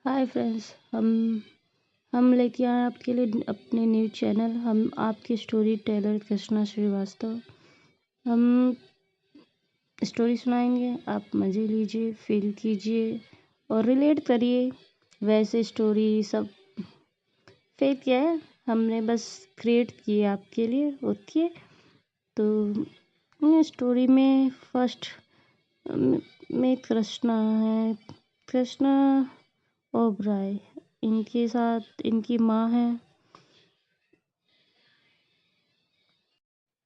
Hi friends, हम लेके आए आपके लिए अपने न्यूज़ चैनल। हम आपके स्टोरी टेलर कृष्णा श्रीवास्तव। हम स्टोरी सुनाएंगे, आप मज़े लीजिए, फील कीजिए और रिलेट करिए। वैसे स्टोरी सब फेक किया है, हमने बस क्रिएट की है आपके लिए। ओके, तो स्टोरी में फर्स्ट में कृष्णा है। कृष्णा ओबराय, इनके साथ इनकी माँ है।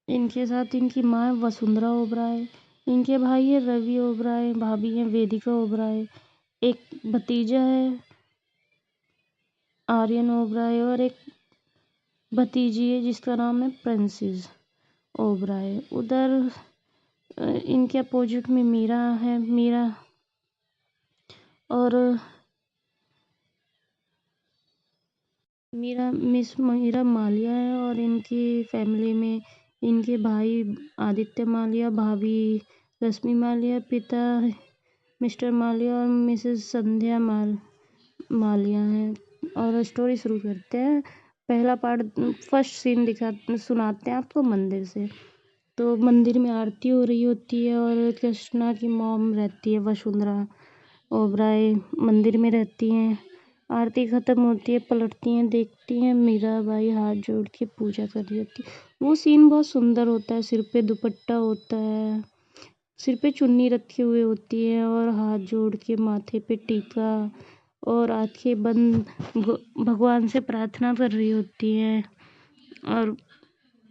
इनके साथ इनकी माँ वसुंधरा ओबराय, इनके भाई है रवि ओबराय, भाभी है वेदिका ओबराय, एक भतीजा है आर्यन ओबराय और एक भतीजी है जिसका नाम है प्रिंसेस ओबराय। उधर इनके अपोजिट में मीरा है। मीरा और मिस मीरा मालिया है और इनकी फैमिली में इनके भाई आदित्य मालिया, भाभी रश्मि मालिया, पिता मिस्टर मालिया और मिसेस संध्या मालिया हैं। और स्टोरी शुरू करते हैं। पहला पार्ट फर्स्ट सीन सुनाते हैं आपको मंदिर से। तो मंदिर में आरती हो रही होती है और कृष्णा की मॉम रहती है वसुंधरा ओबराय, मंदिर में रहती हैं। आरती खत्म होती है, पलटती हैं, देखती हैं मीराबाई हाथ जोड़ के पूजा कर रही होती है। वो सीन बहुत सुंदर होता है। सिर पे दुपट्टा होता है, सिर पे चुन्नी रखी हुई होती है और हाथ जोड़ के माथे पे टीका और आंखें बंद भगवान से प्रार्थना कर रही होती है। और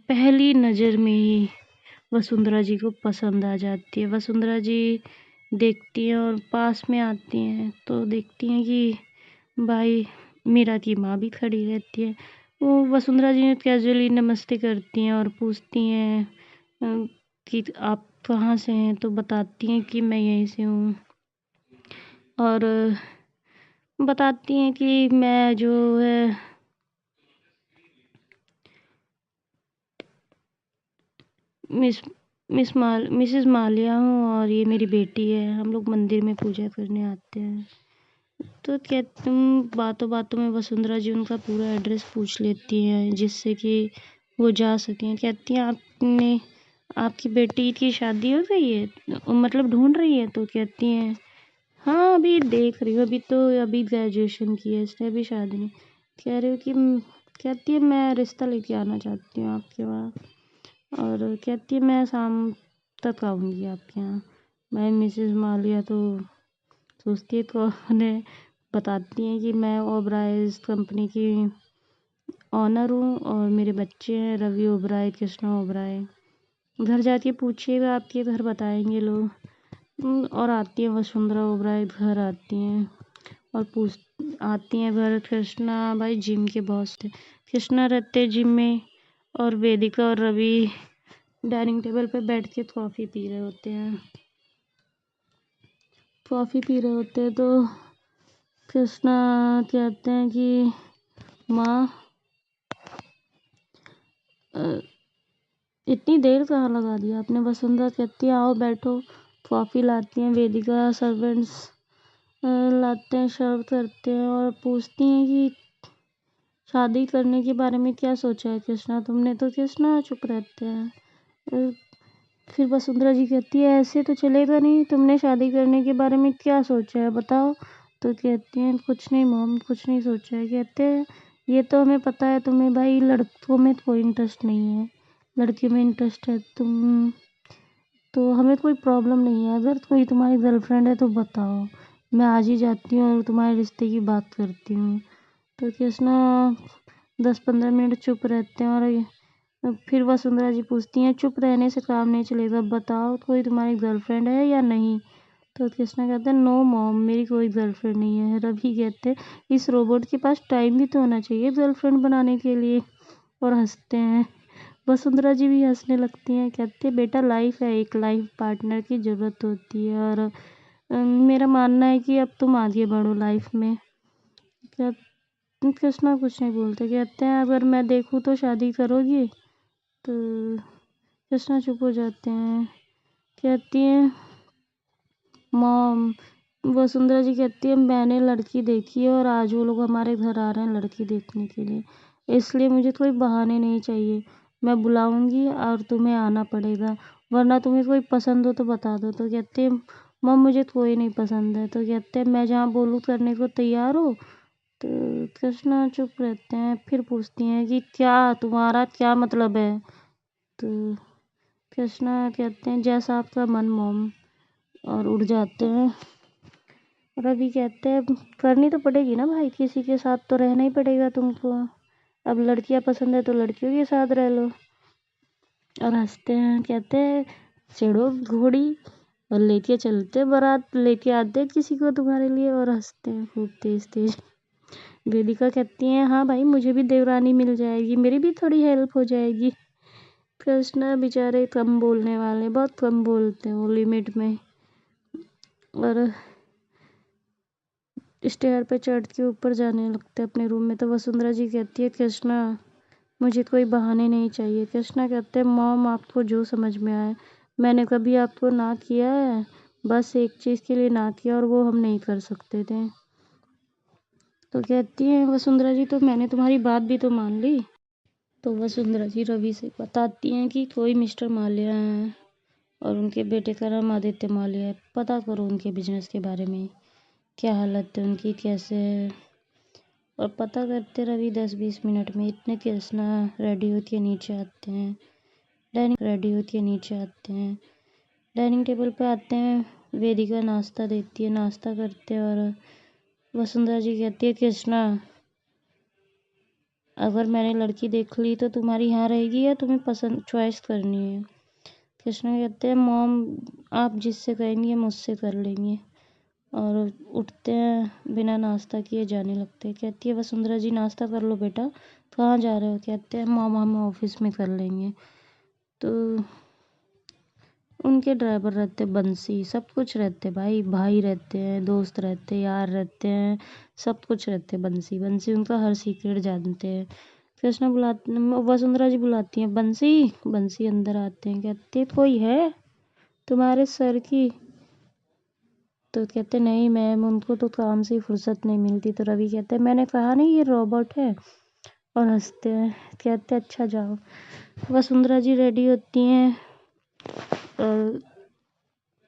पहली नज़र में ही वसुंधरा जी को पसंद आ जाती है। वसुंधरा जी देखती हैं और पास में आती हैं तो देखती हैं कि भाई मीरा की माँ भी खड़ी रहती है। वो वसुंधरा जी कैजुअली नमस्ते करती हैं और पूछती हैं कि आप कहाँ से हैं, तो बताती हैं कि मैं यहीं से हूँ। और बताती हैं कि मैं जो है मिसेस मालिया हूँ और ये मेरी बेटी है। हम लोग मंदिर में पूजा करने आते हैं। तो क्या तुम बातों बातों में वसुंधरा जी उनका पूरा एड्रेस पूछ लेती हैं जिससे कि वो जा सकें। कहती हैं आपने आपकी बेटी की शादी हो गई है, मतलब ढूंढ रही है? तो कहती हैं हाँ अभी देख रही हूँ, अभी ग्रेजुएशन की है इसने, अभी शादी नहीं। कह रही हूँ कि कहती है मैं रिश्ता लेके आना चाहती हूँ आपके वहाँ। और कहती है मैं शाम तक आऊँगी आपके यहाँ। मैं मिसेस मालिया तो सोचती है तो उन्हें बताती हैं कि मैं ओबराइज कंपनी की ऑनर हूँ और मेरे बच्चे हैं रवि ओबराय, कृष्णा ओबराय। घर जाके पूछिएगा, आपके घर बताएंगे लोग। और आती हैं वसुंधरा ओबराय, घर आती हैं और आती हैं घर। कृष्णा भाई जिम के बॉस थे। कृष्णा रहते जिम में और वेदिका और रवि डाइनिंग टेबल पे बैठ के कॉफ़ी पी रहे होते हैं। तो कृष्णा कहते हैं कि माँ इतनी देर कहाँ लगा दिया आपने? वसुंधरा कहती है आओ बैठो। कॉफ़ी लाती हैं वेदिका, सर्वेंट्स लाते हैं, सर्व करते हैं और पूछती हैं कि शादी करने के बारे में क्या सोचा है कृष्णा तुमने? तो कृष्णा चुप रहते हैं। फिर वसुंधरा जी कहती है ऐसे तो चलेगा नहीं, तुमने शादी करने के बारे में क्या सोचा है बताओ? तो कहती हैं कुछ नहीं मॉम, कुछ नहीं सोचा है। कहते हैं ये तो हमें पता है तुम्हें भाई लड़कों में कोई इंटरेस्ट नहीं है, लड़की में इंटरेस्ट है तुम, तो हमें कोई प्रॉब्लम नहीं है। अगर कोई तुम्हारी गर्लफ्रेंड है तो बताओ, मैं आज ही जाती हूँ और तुम्हारे रिश्ते की बात करती हूँ। तो कृष्णा 10-15 मिनट चुप रहते हैं और फिर वसुंधरा जी पूछती हैं चुप रहने से काम नहीं चलेगा, बताओ कोई तुम्हारी गर्लफ्रेंड है या नहीं? तो कृष्णा कहते हैं नो मॉम, मेरी कोई गर्लफ्रेंड नहीं है। रवि कहते हैं इस रोबोट के पास टाइम भी तो होना चाहिए गर्लफ्रेंड बनाने के लिए, और हंसते हैं। वसुंधरा जी भी हंसने लगती हैं। कहते हैं बेटा लाइफ है, एक लाइफ पार्टनर की ज़रूरत होती है और मेरा मानना है कि अब तुम आगे बढ़ो लाइफ में। क्या कृष्णा कुछ नहीं बोलते। कहते हैं अगर मैं देखूँ तो शादी करोगी? तो कृष्णा चुप हो जाते हैं। कहती हैं मॉम वसुंधरा जी कहती है मैंने लड़की देखी है और आज वो लोग हमारे घर आ रहे हैं लड़की देखने के लिए, इसलिए मुझे कोई बहाने नहीं चाहिए। मैं बुलाऊंगी और तुम्हें आना पड़ेगा, वरना तुम्हें कोई पसंद हो तो बता दो। तो कहते हैं मम मुझे कोई नहीं पसंद है। तो कहते हैं मैं जहाँ बोलूँ करने को तैयार हो। तो कृष्णा चुप रहते हैं, फिर पूछती हैं कि क्या तुम्हारा क्या मतलब है। तो कृष्णा कहते हैं जैसा आपका मन मॉम, और उड़ जाते हैं। रवि कहते हैं करनी तो पड़ेगी ना भाई, किसी के साथ तो रहना ही पड़ेगा तुमको, अब लड़कियां पसंद है तो लड़कियों के साथ रह लो। और हंसते हैं, कहते हैं छेड़ो घोड़ी और लेके चलते बारात, लेके आते हैं किसी को तुम्हारे लिए। और हंसते हैं खूब तेज तेज। वेदिका कहती हैं हाँ भाई मुझे भी देवरानी मिल जाएगी, मेरी भी थोड़ी हेल्प हो जाएगी। कृष्णा बेचारे कम बोलने वाले, बहुत कम बोलते हैं वो, लिमिट में। और स्टेयर पे चढ़ के ऊपर जाने लगते हैं अपने रूम में। तो वसुंधरा जी कहती है कृष्णा मुझे कोई बहाने नहीं चाहिए। कृष्णा कहते हैं मॉम आपको जो समझ में आए, मैंने कभी आपको ना किया है, बस एक चीज़ के लिए ना किया और वो हम नहीं कर सकते थे। तो कहती है वसुंधरा जी तो मैंने तुम्हारी बात भी तो मान ली। तो वसुंधरा जी रवि से बताती हैं कि कोई मिस्टर माल्या हैं और उनके बेटे का नाम आदित्य माल्या है, पता करो उनके बिजनेस के बारे में, क्या हालत है उनकी, कैसे है। और पता करते रवि 10-20 मिनट में। इतने कृष्णा रेडी होती है नीचे आते हैं, डाइनिंग टेबल पे आते हैं। वेदिका नाश्ता देती है, नाश्ता करते हैं। और वसुंधरा जी कहती है कृष्णा अगर मैंने लड़की देख ली तो तुम्हारी यहाँ रहेगी या तुम्हें पसंद चॉइस करनी है। कृष्णा कहते हैं मॉम आप जिससे कहेंगी हम उससे कर लेंगे। और उठते हैं, बिना नाश्ता किए जाने लगते हैं। कहती है वसुंधरा जी नाश्ता कर लो बेटा, कहाँ जा रहे हो। कहते हैं मॉम हम ऑफिस में कर लेंगे। तो उनके ड्राइवर रहते बंसी, सब कुछ रहते भाई, भाई रहते हैं, दोस्त रहते, यार रहते हैं, सब कुछ रहते। बंसी बंसी उनका हर सीक्रेट जानते हैं। कृष्णा बुलाते, वसुंधरा जी बुलाती हैं बंसी। बंसी अंदर आते हैं, कहते हैं कोई है तुम्हारे सर की। तो कहते नहीं मैम उनको तो काम से फुर्सत नहीं मिलती। तो रवि कहते हैं मैंने कहा नहीं ये रोबोट है। और हंसते हैं, कहते अच्छा जाओ। वसुंधरा जी रेडी होती हैं और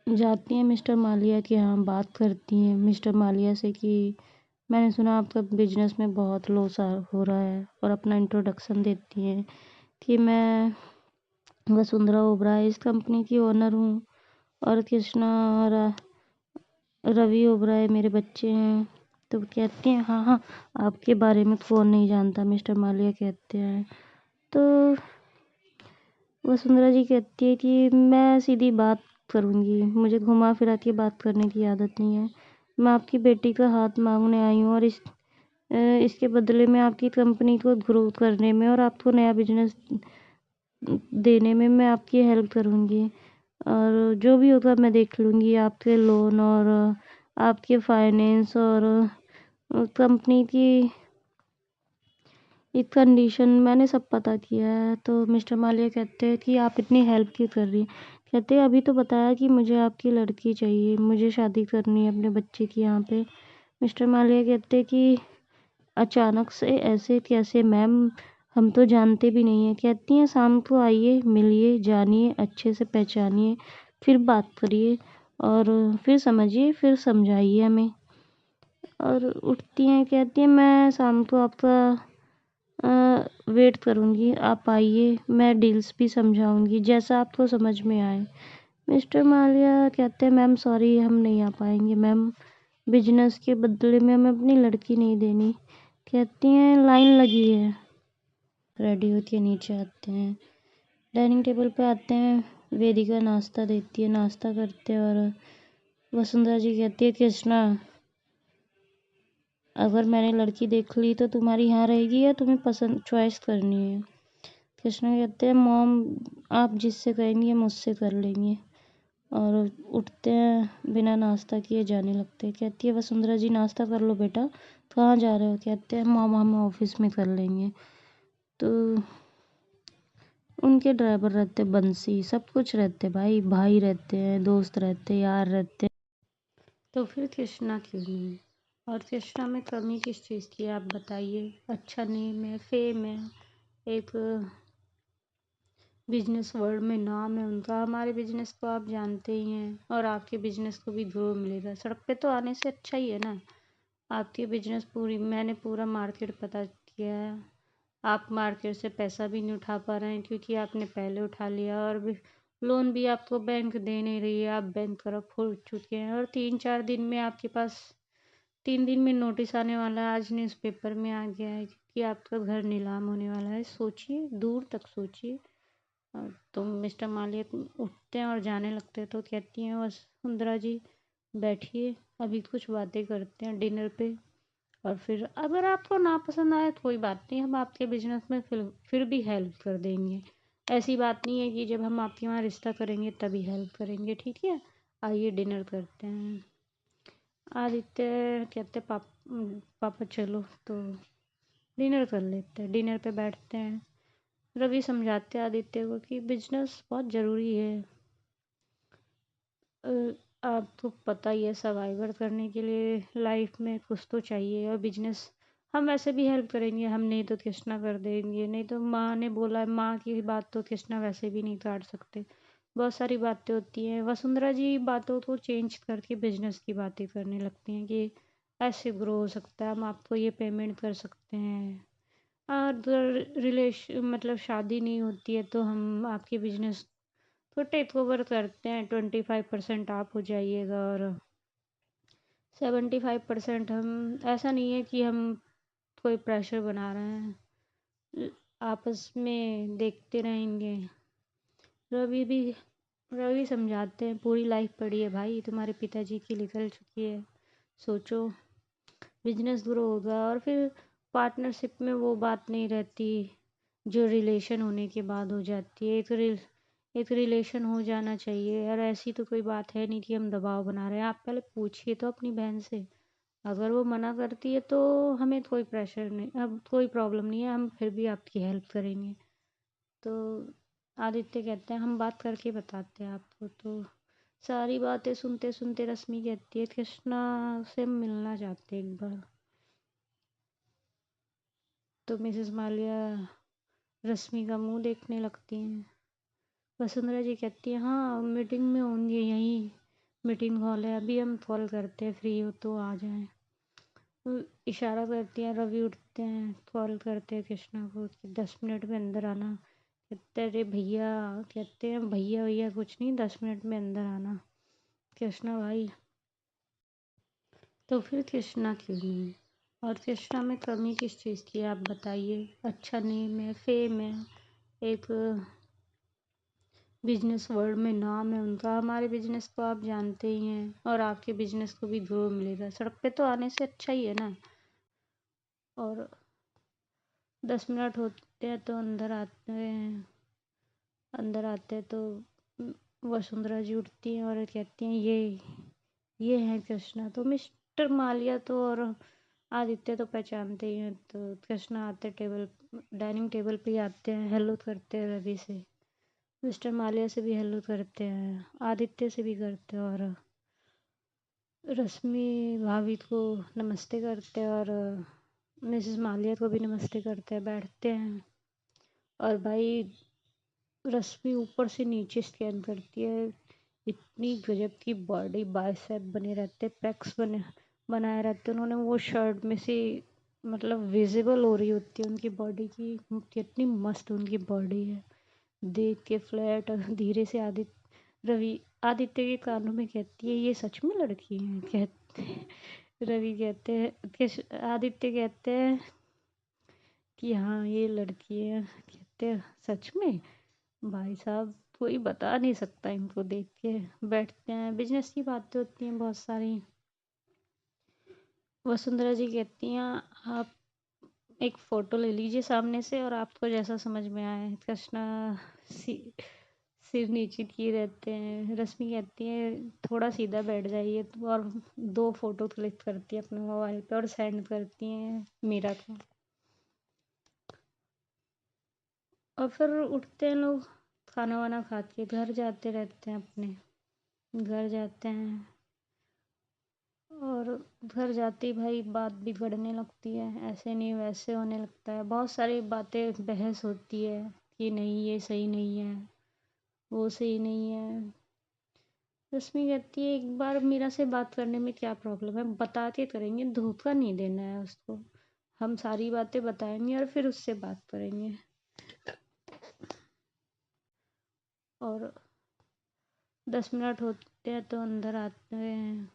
जाती हैं मिस्टर मालिया के यहाँ, बात करती हैं मिस्टर मालिया से कि मैंने सुना आपका बिजनेस में बहुत लॉस हो रहा है। और अपना इंट्रोडक्शन देती हैं कि मैं वसुंधरा ओबराय इस कंपनी की ओनर हूँ और कृष्णा और रवि ओबराय मेरे बच्चे हैं। तो कहती हैं हाँ हाँ आपके बारे में कौन नहीं जानता, मिस्टर मालिया कहते हैं। तो वसुंधरा जी कहती है कि मैं सीधी बात करूँगी, मुझे घुमा फिरा के बात करने की आदत नहीं है। मैं आपकी बेटी का हाथ मांगने आई हूँ और इसके बदले में आपकी कंपनी को ग्रो करने में और आपको नया बिजनेस देने में मैं आपकी हेल्प करूँगी। और जो भी होगा मैं देख लूँगी, आपके लोन और आपके फाइनेंस और कंपनी की एक कंडीशन मैंने सब पता किया है। तो मिस्टर मालिया कहते हैं कि आप इतनी हेल्प क्यों कर रही हैं। कहते हैं अभी तो बताया कि मुझे आपकी लड़की चाहिए, मुझे शादी करनी है अपने बच्चे की यहाँ पे। मिस्टर मालिया कहते हैं कि अचानक से ऐसे कैसे मैम, हम तो जानते भी नहीं हैं। कहती हैं शाम को आइए, मिलिए, जानिए, अच्छे से पहचानिए, फिर बात करिए और फिर समझिए, फिर समझाइए हमें। और उठती हैं, कहती हैं मैं शाम को आपका वेट करूँगी, आप आइए, मैं डील्स भी समझाऊँगी जैसा आपको समझ में आए। मिस्टर मालिया कहते हैं मैम सॉरी हम नहीं आ पाएंगे मैम, बिजनेस के बदले में हमें अपनी लड़की नहीं देनी। कहती हैं लाइन लगी है। रेडी होती है, नीचे आते हैं, डाइनिंग टेबल पे आते हैं। वेदिका नाश्ता देती है, नाश्ता करते हैं। और वसुंधरा जी कहती है कृष्णा अगर मैंने लड़की देख ली तो तुम्हारी यहाँ रहेगी या तुम्हें पसंद चॉइस करनी है। कृष्णा कहते हैं मॉम आप जिससे कहेंगी हम उससे कर लेंगे। और उठते हैं, बिना नाश्ता किए जाने लगते हैं। कहती है वसुंधरा जी नाश्ता कर लो बेटा, कहाँ जा रहे हो। कहते हैं मॉम हम ऑफिस में कर लेंगे। तो उनके ड्राइवर रहते बंसी, सब कुछ रहते भाई, भाई रहते हैं, दोस्त रहते, यार रहते। तो फिर तृष्णा क्यों नहीं? और तृष्णा में कमी किस चीज़ की है आप बताइए? अच्छा नेम है, फेम है, एक बिजनेस वर्ल्ड में नाम है उनका। हमारे बिजनेस को आप जानते ही हैं और आपके बिजनेस को भी ग्रो मिलेगा। सड़क पे तो आने से अच्छा ही है ना। आपकी बिजनेस मैंने पूरा मार्केट पता किया है। आप मार्केट से पैसा भी नहीं उठा पा रहे हैं क्योंकि आपने पहले उठा लिया और भी लोन भी आपको बैंक दे नहीं रही है। आप बैंक तरफ हो चुके हैं और 3-4 दिन में आपके पास 3 दिन में नोटिस आने वाला है। आज न्यूज़पेपर में आ गया है कि आपका घर नीलाम होने वाला है। सोचिए, दूर तक सोचिए। तो मिस्टर मालिया उठते हैं और जाने लगते हैं तो कहती हैं वसुंधरा जी, बैठिए, अभी कुछ बातें करते हैं डिनर पे। और फिर अगर आपको ना पसंद आए तो कोई बात नहीं, हम आपके बिजनेस में फिर भी हेल्प कर देंगे। ऐसी बात नहीं है कि जब हम आपके वहाँ रिश्ता करेंगे तभी हेल्प करेंगे, ठीक है? आइए डिनर करते हैं। आदित्य कहते पापा चलो, तो डिनर कर लेते हैं। डिनर पे बैठते हैं। रवि समझाते हैं आदित्य को कि बिजनेस बहुत ज़रूरी है। अ, आपको पता ही है, सर्वाइवर करने के लिए लाइफ में कुछ तो चाहिए। और बिजनेस हम वैसे भी हेल्प करेंगे, हम नहीं तो तृष्णा कर देंगे। नहीं तो माँ ने बोला है, माँ की बात तो तृष्णा वैसे भी नहीं काट सकते। बहुत सारी बातें होती हैं। वसुंधरा जी बातों को चेंज करके बिजनेस की बातें करने लगती हैं कि ऐसे ग्रो हो सकता है, हम आपको ये पेमेंट कर सकते हैं। अगर रिलेशन मतलब शादी नहीं होती है तो हम आपके बिजनेस को टेक ओवर करते हैं। 25% आप हो जाइएगा और 75% हम। ऐसा नहीं है कि हम कोई प्रेशर बना रहे हैं, आपस में देखते रहेंगे। रवि भी रवि समझाते हैं, पूरी लाइफ पड़ी है भाई, तुम्हारे पिताजी की निकल चुकी है। सोचो, बिजनेस ग्रो होगा और फिर पार्टनरशिप में वो बात नहीं रहती जो रिलेशन होने के बाद हो जाती है। एक रिलेशन हो जाना चाहिए। और ऐसी तो कोई बात है नहीं कि हम दबाव बना रहे हैं। आप पहले पूछिए तो अपनी बहन से। अगर वो मना करती है तो हमें कोई प्रेशर नहीं, अब कोई प्रॉब्लम नहीं है, हम फिर भी आपकी हेल्प करेंगे। तो आदित्य कहते हैं हम बात करके बताते हैं आपको। तो सारी बातें सुनते सुनते रश्मि कहती है कृष्णा से मिलना चाहते एक बार। तो मिसेस मालिया रश्मि का मुंह देखने लगती हैं। वसुंधरा जी कहती है हाँ, मीटिंग में होंगे, यहीं मीटिंग हॉल है, अभी हम कॉल करते हैं, फ्री हो तो आ जाएं। वो इशारा करती हैं। रवि उठते हैं, कॉल करते हैं कृष्णा को कि 10 मिनट में अंदर आना। कहते हैं अरे भैया, कहते हैं भैया भैया कुछ नहीं, 10 मिनट में अंदर आना। कृष्णा भाई, तो फिर कृष्णा क्यों नहीं? और कृष्णा में कमी किस चीज़ की है आप बताइए? अच्छा नेम है, फेम है, एक बिजनेस वर्ल्ड में नाम है उनका। हमारे बिजनेस को आप जानते ही हैं और आपके बिजनेस को भी ग्रो मिलेगा। सड़क पे तो आने से अच्छा ही है ना। और 10 मिनट होते हैं तो अंदर आते हैं। अंदर आते हैं तो वसुंधरा जी उठती हैं और कहती हैं ये हैं कृष्णा। तो मिस्टर मालिया तो और आदित्य तो पहचानते ही हैं। तो कृष्णा आते डाइनिंग टेबल पे ही आते हैं, हेलो करते हैं रवि से। मिस्टर मालिया से भी हेलो करते हैं, आदित्य से भी करते हैं और रश्मि भाभी को नमस्ते करते हैं और मिसेस मालिया को भी नमस्ते करते हैं। बैठते हैं और भाई रश्मि ऊपर से नीचे स्कैन करती है। इतनी गजब की बॉडी, बाइसेप बने रहते, पेक्स बनाए रहते। उन्होंने वो शर्ट में से मतलब विजिबल हो रही होती है उनकी बॉडी की, कितनी मस्त उनकी बॉडी है। देख के फ्लैट और धीरे से आदित्य के कानों में कहती है ये सच में लड़की है? कहते रवि कहते हैं आदित्य कहते हैं कि हाँ ये लड़की है। कहते हैं सच में? भाई साहब, कोई बता नहीं सकता इनको देख के। बैठते हैं, बिजनेस की बातें होती हैं बहुत सारी। वसुंधरा जी कहती हैं आप एक फ़ोटो ले लीजिए सामने से और आपको जैसा समझ में आए। कृष्णा सिर नीचे किए रहते हैं। रश्मि कहती है थोड़ा सीधा बैठ जाइए। तो और 2 फोटो क्लिक करती है अपने मोबाइल पे और सेंड करती हैं मीरा को। और फिर उठते हैं लोग, खाना वाना खा के घर जाते रहते हैं, अपने घर जाते हैं। और घर जाते ही भाई बात बिगड़ने लगती है, ऐसे नहीं वैसे होने लगता है, बहुत सारी बातें बहस होती है कि नहीं ये सही नहीं है, वो सही नहीं है। रश्मि कहती है एक बार मीरा से बात करने में क्या प्रॉब्लम है, बता के करेंगे, धोखा नहीं देना है उसको। हम सारी बातें बताएंगे और फिर उससे बात करेंगे। और 10 मिनट होते हैं तो अंदर आते हैं।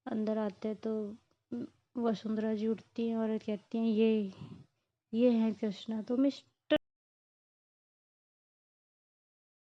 अंदर आते हैं तो वसुंधरा जी उठती हैं और कहती हैं ये हैं कृष्णा। तो